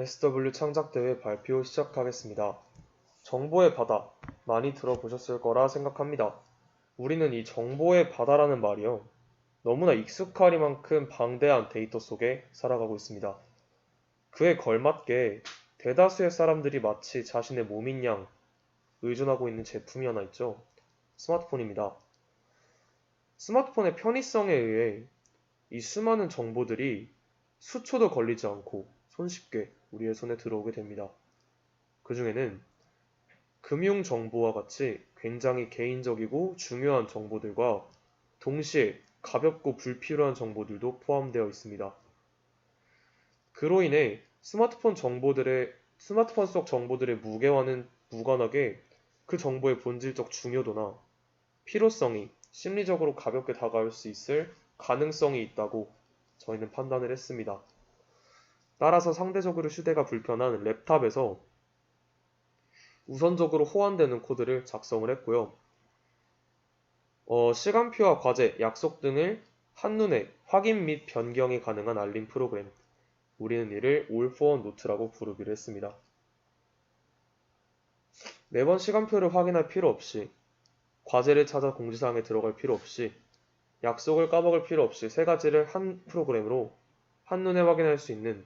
SW 창작대회 발표 시작하겠습니다. 정보의 바다, 많이 들어보셨을 거라 생각합니다. 우리는 이 정보의 바다라는 말이요. 너무나 익숙하리만큼 방대한 데이터 속에 살아가고 있습니다. 그에 걸맞게 대다수의 사람들이 마치 자신의 몸인 양 의존하고 있는 제품이 하나 있죠. 스마트폰입니다. 스마트폰의 편의성에 의해 이 수많은 정보들이 수초도 걸리지 않고 손쉽게 우리의 손에 들어오게 됩니다. 그 중에는 금융 정보와 같이 굉장히 개인적이고 중요한 정보들과 동시에 가볍고 불필요한 정보들도 포함되어 있습니다. 그로 인해 스마트폰 속 정보들의 무게와는 무관하게 그 정보의 본질적 중요도나 필요성이 심리적으로 가볍게 다가올 수 있을 가능성이 있다고 저희는 판단을 했습니다. 따라서 상대적으로 휴대가 불편한 랩탑에서 우선적으로 호환되는 코드를 작성을 했고요. 시간표와 과제, 약속 등을 한눈에 확인 및 변경이 가능한 알림 프로그램. 우리는 이를 All for One 노트라고 부르기로 했습니다. 매번 시간표를 확인할 필요 없이, 과제를 찾아 공지사항에 들어갈 필요 없이, 약속을 까먹을 필요 없이 세 가지를 한 프로그램으로 한눈에 확인할 수 있는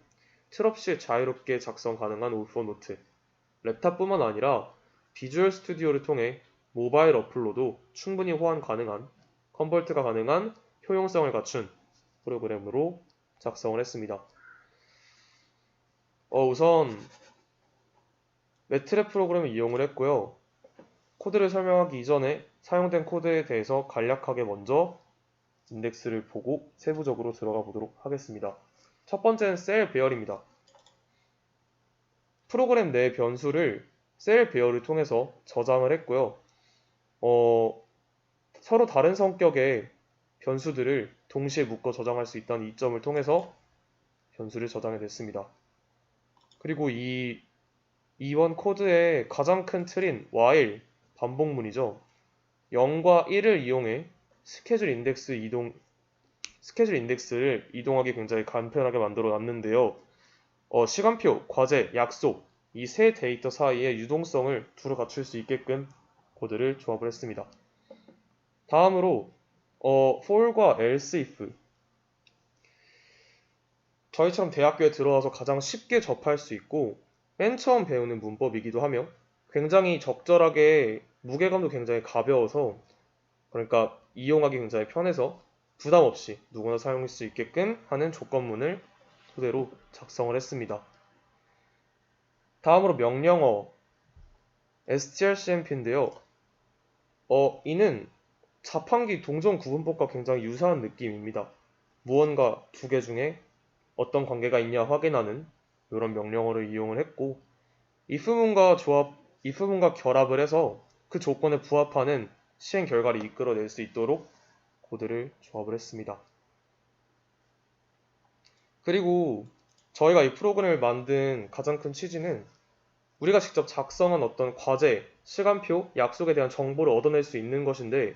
틀없이 자유롭게 작성 가능한 All for One 노트. 랩탑뿐만 아니라 비주얼 스튜디오를 통해 모바일 어플로도 충분히 호환 가능한 컨버트가 가능한 효용성을 갖춘 프로그램으로 작성을 했습니다. 우선 매트랩 프로그램을 이용을 했고요. 코드를 설명하기 이전에 사용된 코드에 대해서 간략하게 먼저 인덱스를 보고 세부적으로 들어가 보도록 하겠습니다. 첫 번째는 셀 배열입니다. 프로그램 내 변수를 셀 배열을 통해서 저장을 했고요. 서로 다른 성격의 변수들을 동시에 묶어 저장할 수 있다는 이점을 통해서 변수를 저장해 냈습니다. 그리고 이번 코드의 가장 큰 틀인 while 반복문이죠. 0과 1을 이용해 스케줄 인덱스를 이동하기 굉장히 간편하게 만들어 놨는데요. 시간표, 과제, 약속 이 세 데이터 사이의 유동성을 두루 갖출 수 있게끔 코드를 조합을 했습니다. 다음으로 for과 else if 저희처럼 대학교에 들어와서 가장 쉽게 접할 수 있고 맨 처음 배우는 문법이기도 하며 굉장히 적절하게 무게감도 굉장히 가벼워서 그러니까 이용하기 굉장히 편해서 부담 없이 누구나 사용할 수 있게끔 하는 조건문을 토대로 작성을 했습니다. 다음으로 명령어 strcmp인데요. 이는 자판기 동전 구분법과 굉장히 유사한 느낌입니다. 무언가 두 개 중에 어떤 관계가 있냐 확인하는 이런 명령어를 이용을 했고 if문과 결합을 해서 그 조건에 부합하는 시행 결과를 이끌어낼 수 있도록 코드를 조합을 했습니다. 그리고 저희가 이 프로그램을 만든 가장 큰 취지는 우리가 직접 작성한 어떤 과제, 시간표, 약속에 대한 정보를 얻어낼 수 있는 것인데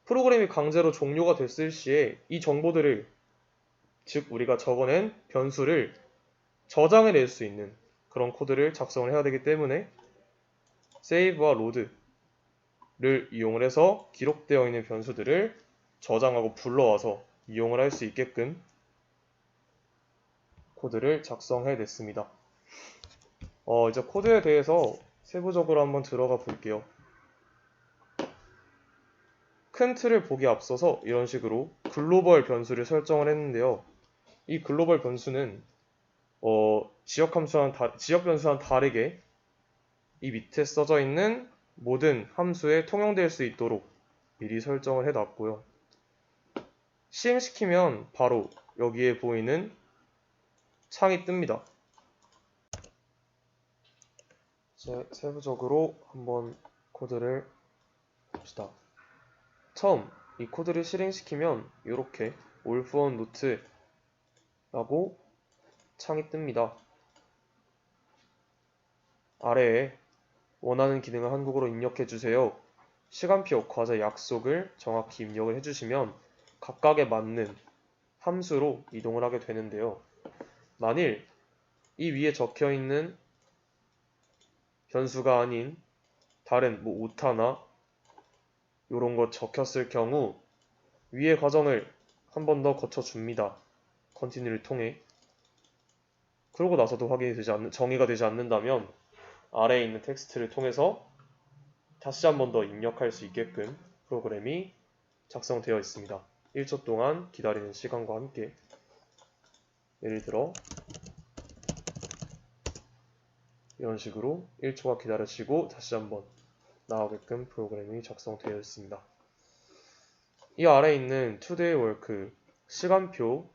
프로그램이 강제로 종료가 됐을 시에 이 정보들을 즉 우리가 적어낸 변수를 저장해낼 수 있는 그런 코드를 작성을 해야 되기 때문에 save와 load를 이용을 해서 기록되어 있는 변수들을 저장하고 불러와서 이용을 할 수 있게끔 코드를 작성해냈습니다. 이제 코드에 대해서 세부적으로 한번 들어가 볼게요. 큰 틀을 보기 앞서서 이런 식으로 글로벌 변수를 설정을 했는데요. 이 글로벌 변수는 지역 변수와는 다르게 이 밑에 써져 있는 모든 함수에 통용될 수 있도록 미리 설정을 해놨고요. 시행시키면 바로 여기에 보이는 창이 뜹니다. 이제 세부적으로 한번 코드를 봅시다. 처음 이 코드를 실행시키면 이렇게 all for one note라고 창이 뜹니다. 아래에 원하는 기능을 한국어로 입력해주세요. 시간표, 과제, 약속을 정확히 입력을 해주시면 각각에 맞는 함수로 이동을 하게 되는데요. 만일 이 위에 적혀 있는 변수가 아닌 다른 뭐 오타나 이런 거 적혔을 경우 위의 과정을 한 번 더 거쳐줍니다. 컨티뉴를 통해. 그러고 나서도 정의가 되지 않는다면 아래에 있는 텍스트를 통해서 다시 한 번 더 입력할 수 있게끔 프로그램이 작성되어 있습니다. 1초 동안 기다리는 시간과 함께. 예를 들어 이런 식으로 1초가 기다려지고 다시 한번 나오게끔 프로그램이 작성되어 있습니다. 이 아래에 있는 today work, 시간표,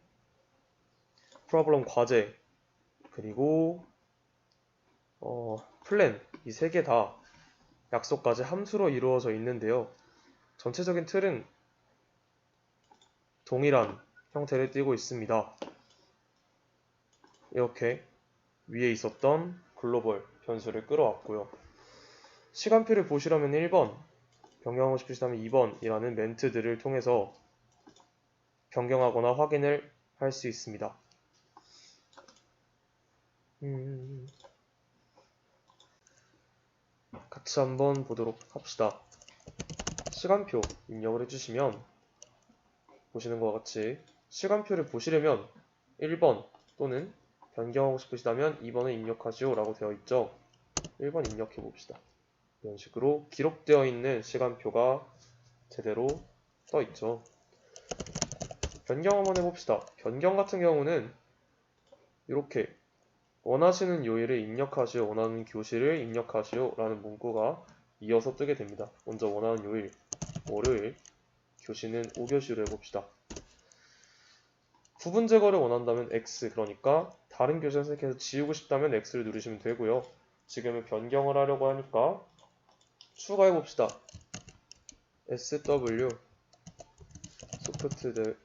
problem 과제, 그리고 플랜, 이 세 개 다 약속까지 함수로 이루어져 있는데요. 전체적인 틀은 동일한 형태를 띠고 있습니다. 이렇게 위에 있었던 글로벌 변수를 끌어왔고요. 시간표를 보시려면 1번, 변경하고 싶으시다면 2번이라는 멘트들을 통해서 변경하거나 확인을 할 수 있습니다. 같이 한번 보도록 합시다. 시간표 입력을 해주시면 보시는 것과 같이 시간표를 보시려면 1번 또는 변경하고 싶으시다면 2번을 입력하시오 라고 되어 있죠. 1번 입력해 봅시다. 이런 식으로 기록되어 있는 시간표가 제대로 떠 있죠. 변경 한번 해봅시다. 변경 같은 경우는 이렇게 원하시는 요일을 입력하시오, 원하는 교실을 입력하시오 라는 문구가 이어서 뜨게 됩니다. 먼저 원하는 요일, 월요일, 교시는 5교시로 해봅시다. 구분 제거를 원한다면 X, 그러니까 다른 교시를 선택해서 지우고 싶다면 X를 누르시면 되고요. 지금은 변경을 하려고 하니까 추가해봅시다. SW 소프트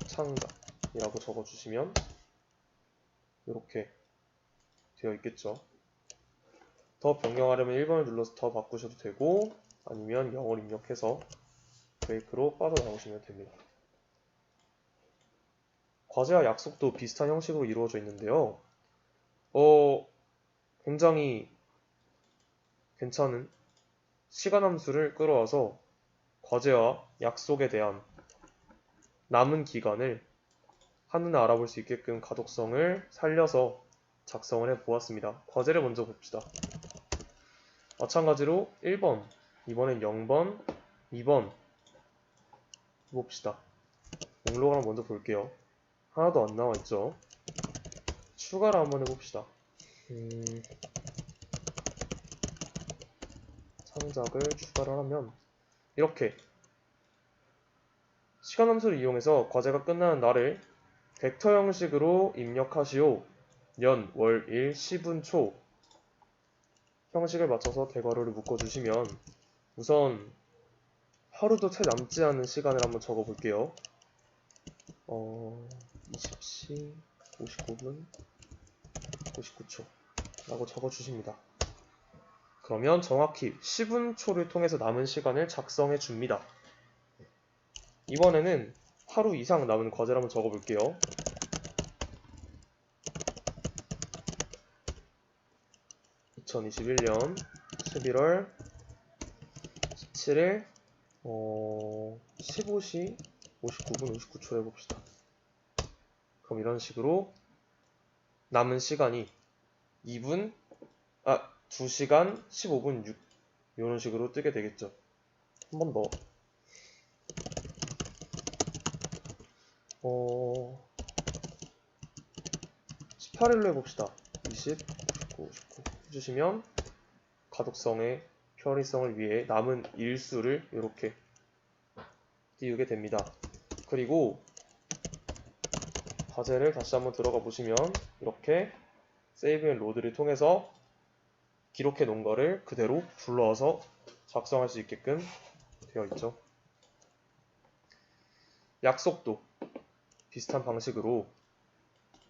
창작이라고 적어주시면 이렇게 되어 있겠죠. 더 변경하려면 1번을 눌러서 더 바꾸셔도 되고 아니면 0을 입력해서 브레이크로 빠져나오시면 됩니다. 과제와 약속도 비슷한 형식으로 이루어져 있는데요. 굉장히 괜찮은 시간 함수를 끌어와서 과제와 약속에 대한 남은 기간을 한눈에 알아볼 수 있게끔 가독성을 살려서 작성을 해 보았습니다. 과제를 먼저 봅시다. 마찬가지로 1번, 이번엔 0번, 2번 봅시다. 목록을 먼저 볼게요. 하나도 안 나와 있죠. 추가를 한번 해봅시다. 창작을 추가를 하면 이렇게 시간 함수를 이용해서 과제가 끝나는 날을 벡터 형식으로 입력하시오. 년, 월, 일, 시분, 초 형식을 맞춰서 대괄호를 묶어주시면 우선 하루도 채 남지 않은 시간을 한번 적어볼게요. 20시 59분 59초 라고 적어주십니다. 그러면 정확히 10분초를 통해서 남은 시간을 작성해 줍니다. 이번에는 하루 이상 남은 과제를 한번 적어볼게요. 2021년 11월 17일 15시 59분 59초 해봅시다. 그럼 이런 식으로 남은 시간이 2시간 15분 6 이런 식으로 뜨게 되겠죠. 한 번 더 18일로 해봅시다. 20, 19, 19 해주시면 가독성의 편의성을 위해 남은 일수를 이렇게 띄우게 됩니다. 그리고 과제를 다시 한번 들어가 보시면 이렇게 세이브 앤 로드를 통해서 기록해 놓은 거를 그대로 불러와서 작성할 수 있게끔 되어 있죠. 약속도 비슷한 방식으로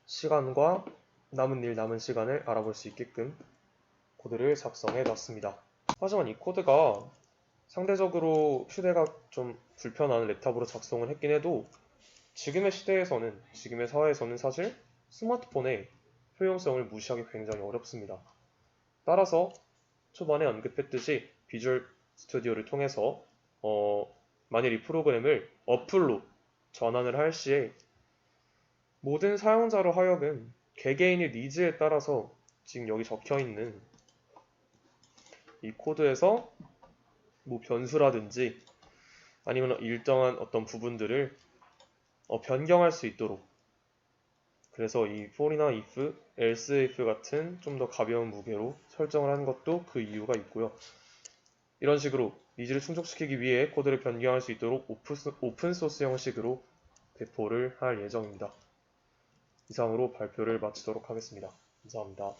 시간과 남은 일, 남은 시간을 알아볼 수 있게끔 코드를 작성해 놨습니다. 하지만 이 코드가 상대적으로 휴대가 좀 불편한 랩탑으로 작성을 했긴 해도 지금의 시대에서는, 지금의 사회에서는 사실 스마트폰에 효용성을 무시하기 굉장히 어렵습니다. 따라서 초반에 언급했듯이 비주얼 스튜디오를 통해서 만일 이 프로그램을 어플로 전환을 할 시에 모든 사용자로 하여금 개개인의 니즈에 따라서 지금 여기 적혀 있는 이 코드에서 뭐 변수라든지 아니면 일정한 어떤 부분들을 변경할 수 있도록, 그래서 이 for이나 if, else if 같은 좀 더 가벼운 무게로 설정을 하는 것도 그 이유가 있고요. 이런 식으로 니즈를 충족시키기 위해 코드를 변경할 수 있도록 오픈소스 형식으로 배포를 할 예정입니다. 이상으로 발표를 마치도록 하겠습니다. 감사합니다.